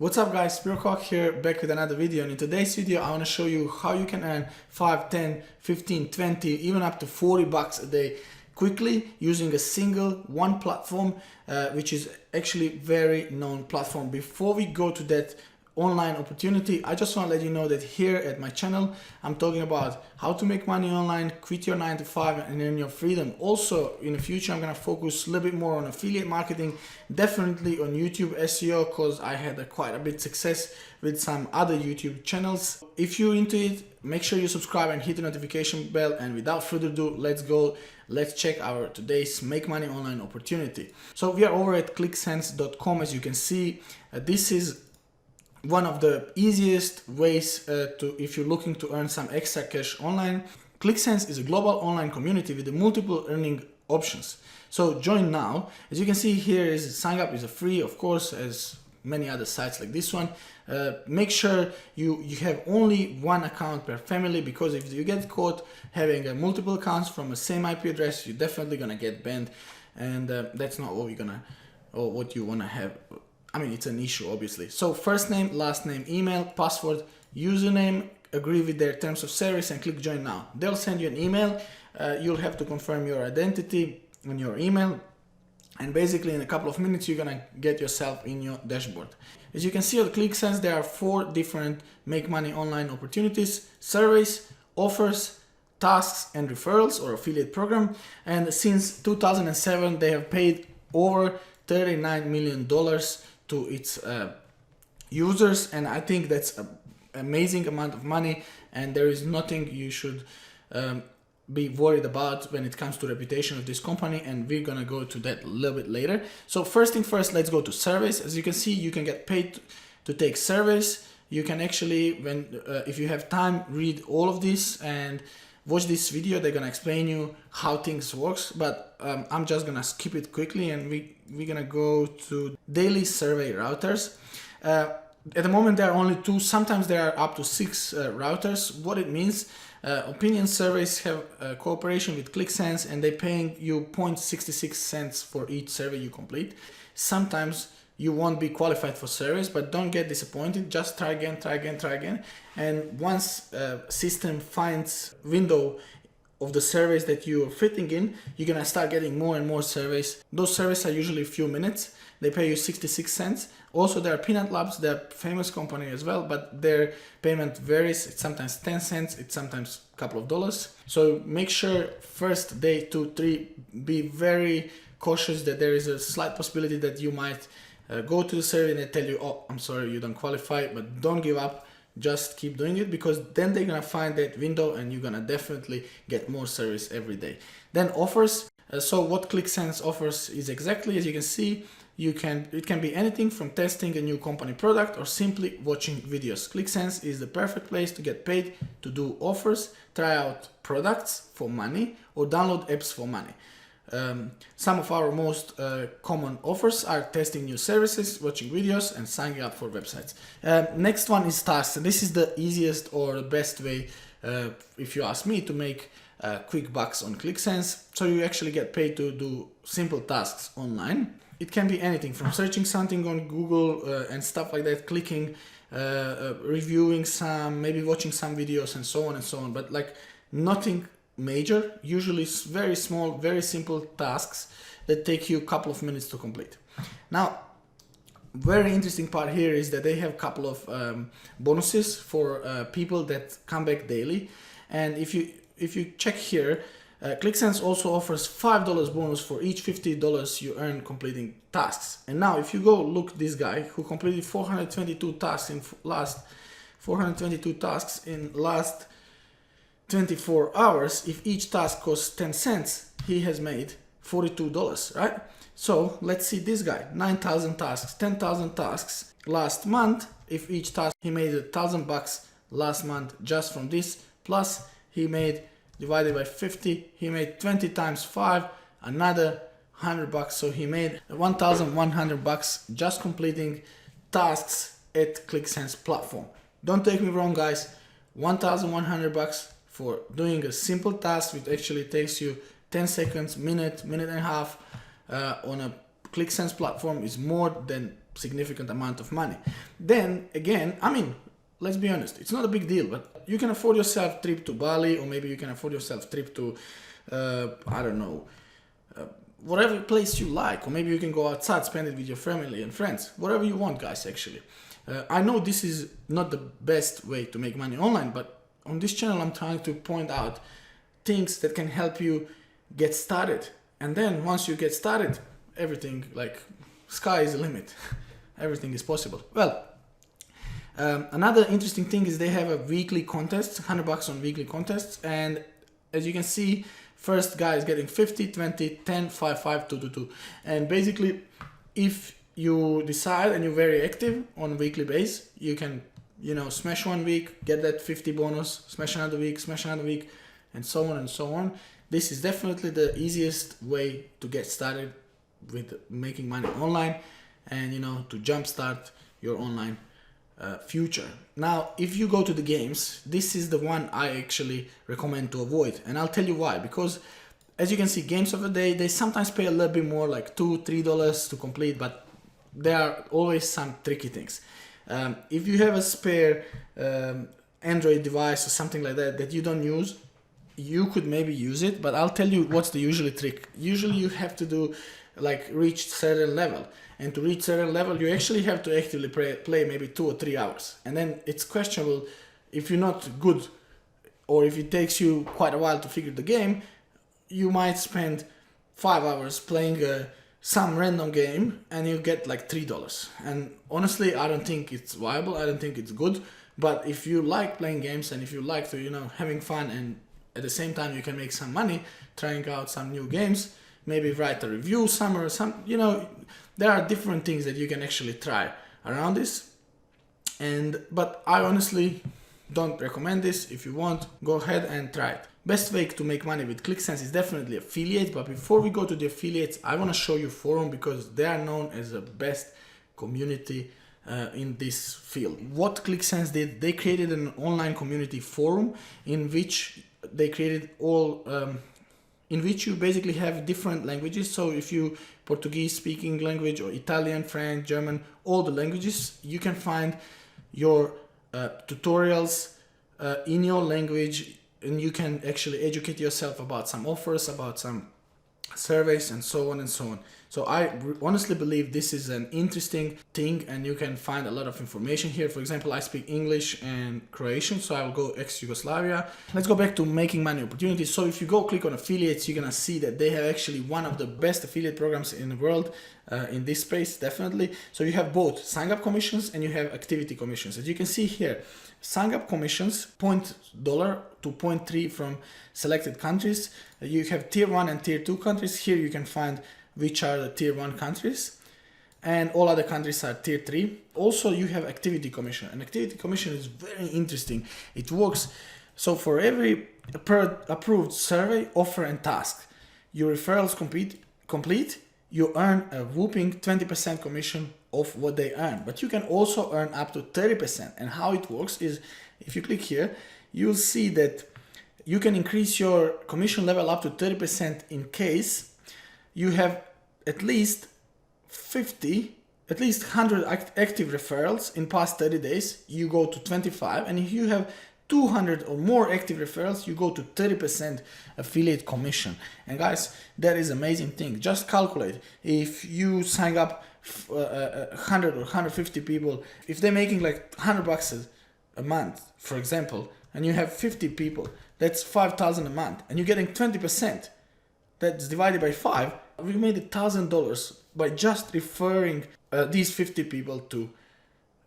What's up guys, Spiro Kovac here, back with another video, and in today's video I want to show you how you can earn 5, 10, 15, 20, even up to 40 bucks a day quickly using a single one platform, which is actually very known platform. Before we go to that online opportunity, I just want to let you know that here at my channel I'm talking about how to make money online, quit your 9 to 5 and earn your freedom. Also in the future I'm going to focus a little bit more on affiliate marketing, definitely on YouTube SEO, because I had quite a bit success with some other YouTube channels. If you're into it, make sure you subscribe and hit the notification bell, and without further ado, let's go. Let's check our today's make money online opportunity. So we are over at clixsense.com. As you can see, this is one of the easiest ways if you're looking to earn some extra cash online. Clixsense is a global online community with multiple earning options. So join now. As you can see here, is sign up is free, of course, as many other sites like this one. Make sure you have only one account per family, because if you get caught having multiple accounts from the same IP address, you're definitely gonna get banned, and that's not what what you wanna have. I mean, it's an issue, obviously. So first name, last name, email, password, username, agree with their terms of service, and click join now. They'll send you an email. You'll have to confirm your identity on your email. And basically in a couple of minutes, you're gonna get yourself in your dashboard. As you can see on Clixsense, there are 4 different make money online opportunities: surveys, offers, tasks, and referrals or affiliate program. And since 2007, they have paid over $39 million to its users, and I think that's an amazing amount of money, and there is nothing you should be worried about when it comes to reputation of this company, and we're gonna go to that a little bit later. So first thing first, let's go to surveys. As you can see, you can get paid to take surveys. You can actually, if you have time, read all of this and watch this video. They're gonna explain you how things works, but I'm just gonna skip it quickly, and we're gonna go to daily survey routers. At the moment there are only 2, sometimes there are up to 6 routers. What it means, opinion surveys have a cooperation with Clixsense, and they're paying you 0.66 cents for each survey you complete. Sometimes you won't be qualified for surveys, but don't get disappointed. Just try again, try again, try again. And once system finds window of the surveys that you're fitting in, you're gonna start getting more and more surveys. Those surveys are usually a few minutes. They pay you 66 cents. Also, there are Peanut Labs, they're a famous company as well, but their payment varies. It's sometimes 10 cents, it's sometimes a couple of dollars. So make sure first day 2, 3, be very cautious that there is a slight possibility that you might go to the survey and they tell you, oh, I'm sorry, you don't qualify, but don't give up. Just keep doing it, because then they're gonna find that window and you're gonna definitely get more service every day. Then offers. So what Clixsense offers is exactly, as you can see, it can be anything from testing a new company product or simply watching videos. Clixsense is the perfect place to get paid to do offers, try out products for money, or download apps for money. Some of our most common offers are testing new services, watching videos, and signing up for websites. Next one is tasks. This is the easiest or the best way, if you ask me, to make quick bucks on Clixsense. So you actually get paid to do simple tasks online. It can be anything from searching something on Google and stuff like that, clicking, reviewing some, maybe watching some videos, and so on and so on. But like nothing major, usually very small, very simple tasks that take you a couple of minutes to complete. Now, very interesting part here is that they have a couple of bonuses for people that come back daily. And if you check here, Clixsense also offers $5 bonus for each $50 you earn completing tasks. And now if you go look, this guy who completed 422 tasks in last 24 hours, if each task costs 10 cents, he has made $42, right? So let's see this guy, 9,000 tasks, 10,000 tasks last month. If each task, he made $1,000 last month just from this, plus he made, divided by 50, he made 20 times 5, another $100. So he made $1,100 just completing tasks at Clixsense platform. Don't take me wrong, guys, $1,100 for doing a simple task which actually takes you 10 seconds, minute and a half on a Clixsense platform is more than significant amount of money. Then again, I mean, let's be honest, it's not a big deal, but you can afford yourself a trip to Bali, or maybe you can afford yourself a trip to, I don't know, whatever place you like, or maybe you can go outside, spend it with your family and friends, whatever you want, guys, actually. I know this is not the best way to make money online, but on this channel I'm trying to point out things that can help you get started. And then once you get started, everything, like, sky is the limit. Everything is possible. Well, another interesting thing is they have a weekly contest, $100 on weekly contests, and as you can see, first guy is getting 50, 20, 10, 5, 5, 2, 2, 2. And basically, if you decide and you're very active on a weekly base, you can, you know, smash one week, get that 50 bonus, smash another week, and so on and so on. This is definitely the easiest way to get started with making money online and, you know, to jumpstart your online future. Now, if you go to the games, this is the one I actually recommend to avoid, and I'll tell you why. Because as you can see, games of the day, they sometimes pay a little bit more, like $2-3 to complete, but there are always some tricky things. If you have a spare Android device or something like that that you don't use, you could maybe use it, but I'll tell you what's the usually trick. Usually you have to do, like, reach certain level, and to reach certain level you actually have to actively play maybe 2 or 3 hours, and then it's questionable if you're not good, or if it takes you quite a while to figure the game. You might spend 5 hours playing some random game and you get like $3, and honestly I don't think it's viable, I don't think it's good. But if you like playing games and if you like to, you know, having fun, and at the same time you can make some money trying out some new games, maybe write a review somewhere, you know, there are different things that you can actually try around this. But I honestly don't recommend this. If you want, go ahead and try it. Best way to make money with Clixsense is definitely affiliate, but before we go to the affiliates, I want to show you forum, because they are known as the best community in this field. What Clixsense did, they created an online community forum in which they created all in which you basically have different languages. So if you Portuguese speaking language, or Italian, French, German, all the languages, you can find your tutorials in your language, and you can actually educate yourself about some offers, about some surveys, and so on and so on. So I honestly believe this is an interesting thing, and you can find a lot of information here. For example, I speak English and Croatian, so I will go ex-Yugoslavia. Let's go back to making money opportunities. So if you go click on affiliates, you're gonna see that they have actually one of the best affiliate programs in the world in this space, definitely. So you have both sign-up commissions and you have activity commissions. As you can see here, sign-up commissions, $0.1 to 0.3 from selected countries. You have tier 1 and tier 2 countries. Here you can find which are the tier 1 countries, and all other countries are tier 3. Also, you have activity commission, and activity commission is very interesting. It works so for every approved survey, offer, and task your referrals complete, you earn a whopping 20% commission of what they earn. But you can also earn up to 30%. And how it works is, if you click here, you'll see that you can increase your commission level up to 30% in case you have at least 100 active referrals in past 30 days, you go to 25. And if you have 200 or more active referrals, you go to 30% affiliate commission. And guys, that is amazing thing. Just calculate, if you sign up 100 or 150 people, if they're making like $100 a month, for example, and you have 50 people, that's $5,000 a month, and you're getting 20%. That's divided by 5. We made $1,000 by just referring these 50 people to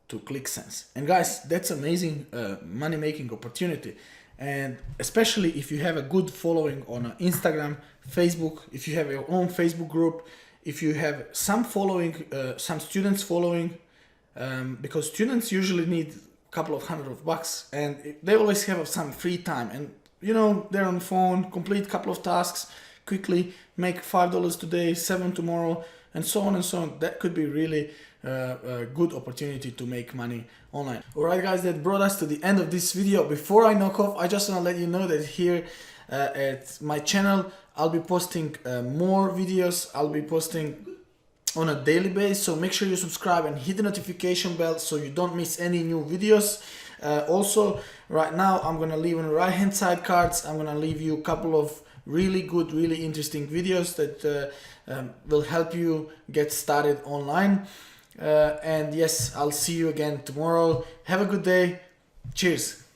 Clixsense. And guys, that's amazing money-making opportunity. And especially if you have a good following on Instagram, Facebook, if you have your own Facebook group, if you have some following, some students following, because students usually need a couple of $100 and they always have some free time, and you know, they're on the phone, complete a couple of tasks quickly, make $5 today, 7 tomorrow, and so on and so on. That could be really a good opportunity to make money online. Alright guys, that brought us to the end of this video. Before I knock off, I just want to let you know that here at my channel I'll be posting more videos. I'll be posting on a daily basis, so make sure you subscribe and hit the notification bell so you don't miss any new videos. Also, right now I'm gonna leave on the right hand side cards, I'm gonna leave you a couple of really good, really interesting videos that will help you get started online. And yes, I'll see you again tomorrow. Have a good day. Cheers.